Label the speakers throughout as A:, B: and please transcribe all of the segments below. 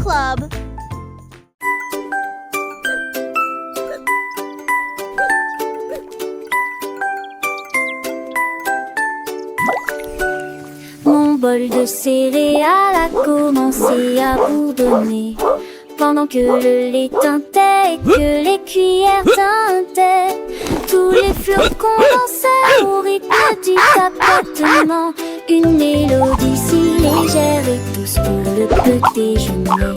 A: Club.
B: Mon bol de céréales a commencé à bourdonner pendant que le lait teintait et que les cuillères teintaient. Tous les flocons dansaient au rythme du tapotement. Une mélodie si légère et douce pour le petit déjeuner.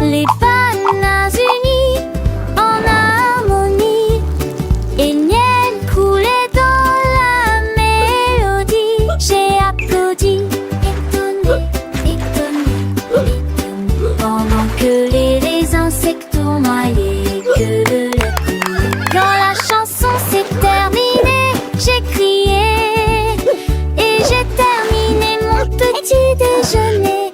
B: Les bananes unies en harmonie et le miel coulait dans la mélodie. J'ai applaudi, étonné, étonné, étonné, pendant que les raisins secs tournoyaient et que le lait coulait. Quand la chanson s'est terminée, j'ai crié et j'ai terminé mon petit déjeuner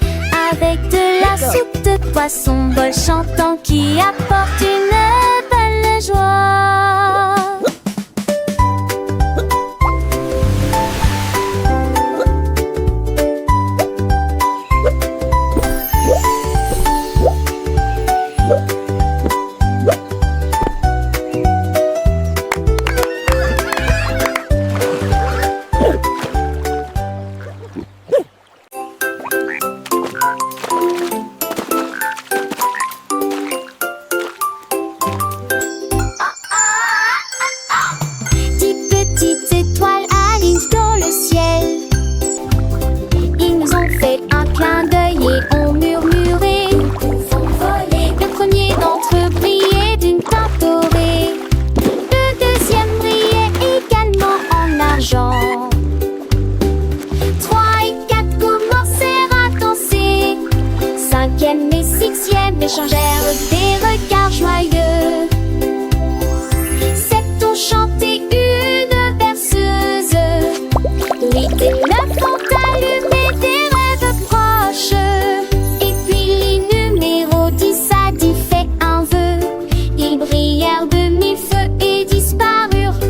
B: avec de la soupe de poisson, bol chantant qui apporte une belle joie. Petites étoiles alignent dans le ciel. Ils nous ont fait un clin d'œil et ont murmuré. Le premier d'entre eux brillait d'une teinte dorée. Le deuxième brillait également en argent. 3 et 4 commencèrent à danser. 5e et 6e échangèrent des regards joyeux. 7 ont chanté une berceuse. 8 et 9 ont allumé des rêves proches. Et puis les numéros 10 a dit fait un vœu. Ils brillèrent de 1000 feux et disparurent.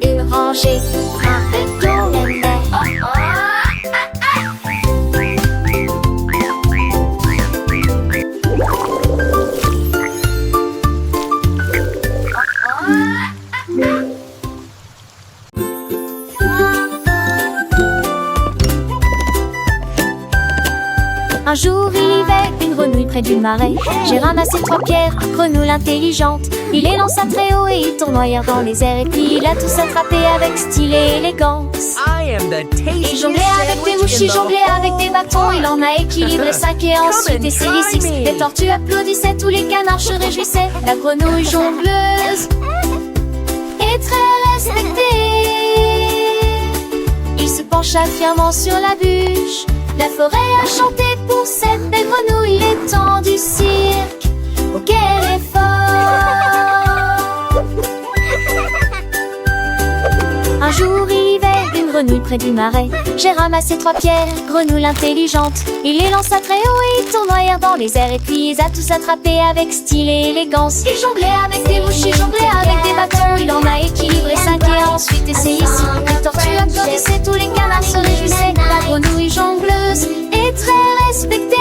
B: Une rangée, un peu d'eau. Un jour il y avait une grenouille près du marais. J'ai ramassé 3 pierres, grenouille intelligente. Il les lança très haut et ils tournoyèrent dans les airs. Et puis il a tous attrapé avec style et élégance. Il jonglait avec des mouches, il jonglait avec des bâtons. Il en a équilibré 5 et ensuite essayé 6. Les tortues applaudissaient, tous les canards se réjouissaient. La grenouille jongleuse est très respectée. Il se pencha fièrement sur la bûche. La forêt a chanté pour cette belle grenouille. Les temps du cirque, oh quel effort. Un jour il y avait une grenouille près du marais. J'ai ramassé 3 pierres, grenouille intelligente. Il les lança très haut et ils tournoyèrent dans les airs. Et puis ils a tous attrapé avec style et élégance. Il jonglait avec des mouches, il jonglait avec des bâtons. Il en a équilibré 5 et ensuite essayé 6. Les tortues applaudissaient, tous les canards se réjouissaient. La grenouille jongleuse est très respectée.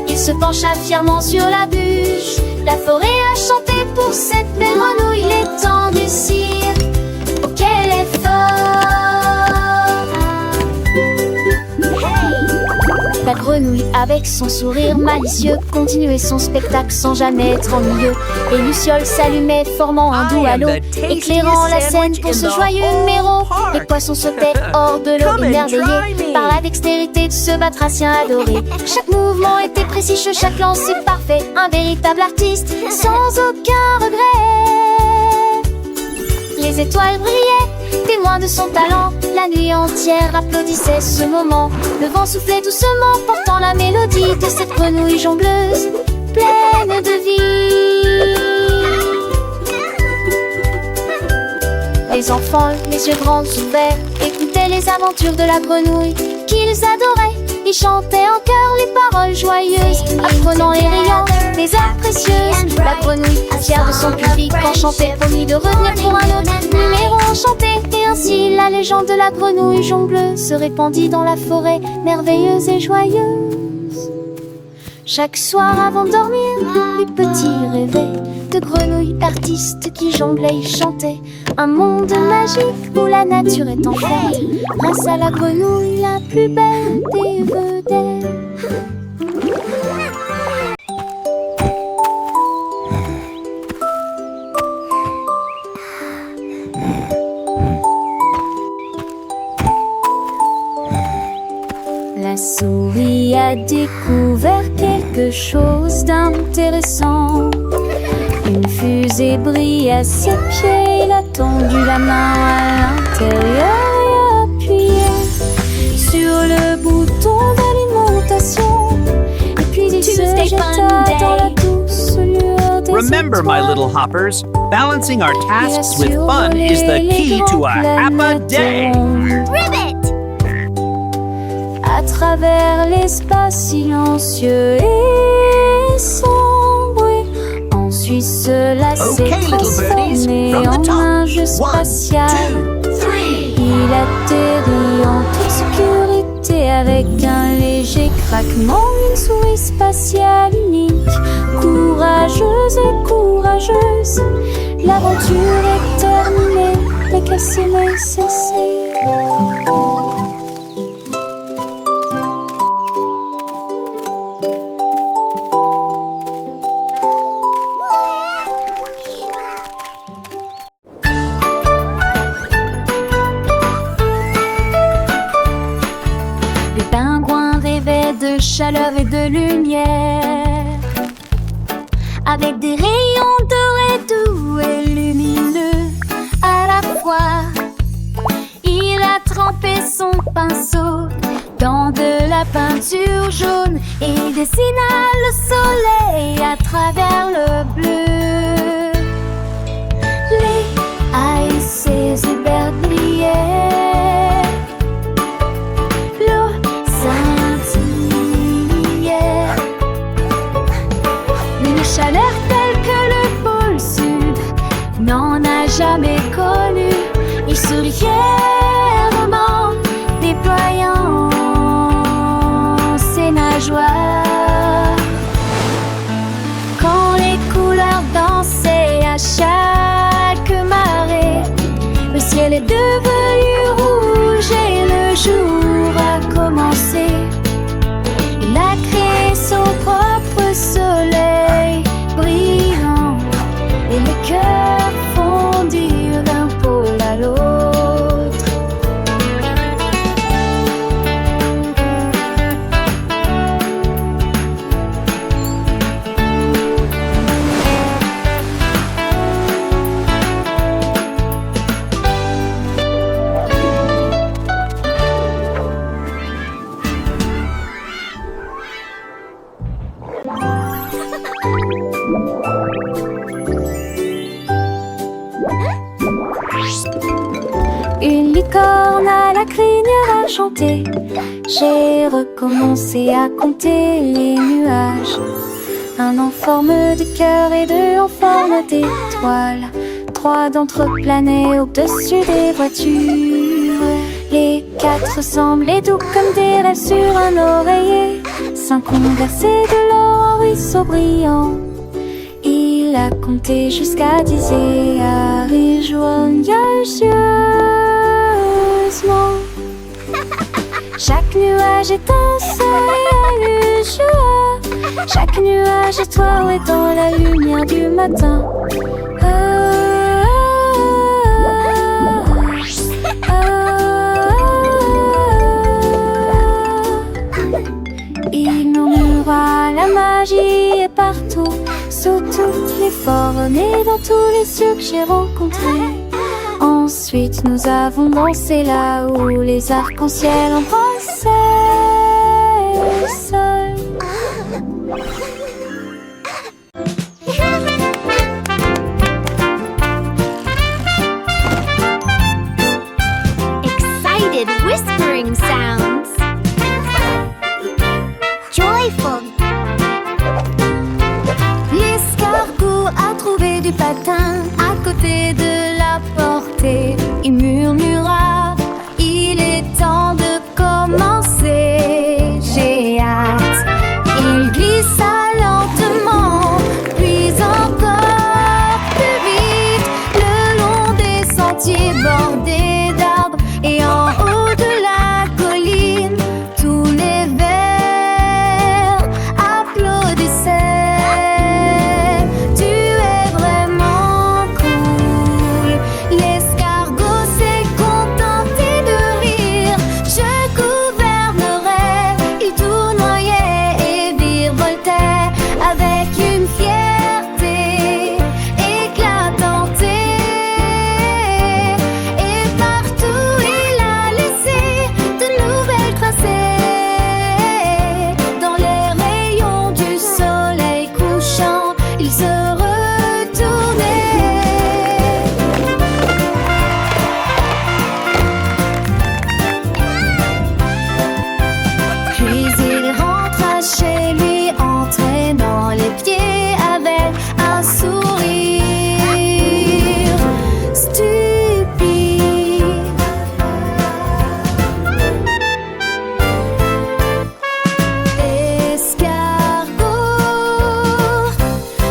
B: Il se pencha fièrement sur la bûche. La forêt a chanté pour cette belle grenouille. Les temps du cirque, oh quel effort. La grenouille avec son sourire malicieux continuait son spectacle sans jamais être ennuyeux. Les lucioles s'allumaient formant un doux halo, éclairant la scène pour ce joyeux numéro. Les poissons sautaient hors de l'eau émerveillés par la dextérité de ce batracien adoré. Chaque mouvement était précis, chaque lancer parfait. Un véritable artiste sans aucun regret. Les étoiles brillaient, témoins de son talent. La nuit entière applaudissait ce moment. Le vent soufflait doucement, portant la mélodie de cette grenouille jongleuse, pleine de vie. Les enfants, les yeux grands ouverts, écoutaient les aventures de la grenouille qu'ils adoraient. Ils chantaient en chœur les paroles joyeuses, apprenant et riant. des arts précieuses. La grenouille, fière de son public enchanté, promit de revenir pour un autre numéro enchanté. Et ainsi la légende de la grenouille jongleuse se répandit dans la forêt, merveilleuse et joyeuse. Chaque soir avant de dormir, les petits rêvaient de grenouilles artistes qui jonglaient et chantaient. Un monde magique où la nature est en fête, grâce à la grenouille la plus belle des vedettes. La souris a découvert quelque chose d'intéressant. Une fusée brille à ses pieds. Il a tendu la main à l'intérieur et appuyé sur le bouton d'alimentation. Et puis il se jeta dans la douce lueur des
A: Remember, my little hoppers, balancing our tasks with fun is the key to a happy day.
B: Ribbit! À travers l'espace silencieux et sans bruit, ensuite cela s'est transformé en un jeu spatial. Il atterrit en toute sécurité avec un léger craquement, une souris spatiale unique, courageuse et courageuse. L'aventure est terminée, mais qu'elle s'est cessée. Chaleur et de lumière, avec des rayons dorés doux et lumineux à la fois. Il a trempé son pinceau dans de la peinture jaune et dessina le soleil à travers le bleu. Les ices éberglières, chaleur telle que le pôle sud n'en a jamais connu. Il sourit fièrement, déployant ses nageoires. Quand les couleurs dansaient à chaque marée, le ciel est devenu rouge et le jour a commencé. Il a créé son propre soleil brillant et les cœurs fondirent d'un pôle à l'autre. Une licorne à la crinière a chanté. J'ai recommencé à compter les nuages. Un en forme de cœur et deux en forme d'étoile. 3 d'entre eux planaient au-dessus des voitures. Les 4 semblaient doux comme des rêves sur un oreiller. 5 ont versé de l'or en ruisseau brillant. Il a compté jusqu'à 10 et a ri joyeusement. Chaque nuage est un soleil et joie. Chaque nuage étoilé dans la lumière du matin. Il murmura, la magie est partout, sous toutes les formes et dans tous les cieux que j'ai rencontrés. Ensuite nous avons dansé là où les arcs-en-ciel embrassaient le sol.
C: Excited whispering sounds. Joyful
B: du patin à côté de la portée. Il murmura, il est temps de commencer. J'ai hâte. Il glissa lentement, puis encore plus vite, le long des sentiers bordés d'arbres. Et en haut de la colline, tous les vers applaudissaient. Tu es vraiment cool. L'escargot s'est contenté de rire. Je gouvernerai. Il tournoyait et virevoltait avec une fierté éclatante. Et partout il a laissé de nouvelles tracés. Dans les rayons du soleil couchant, il se retournait. Puis il rentra chez lui, entraînant les pieds avec un sourire stupide. Escargot,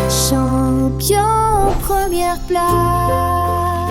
B: champion première place.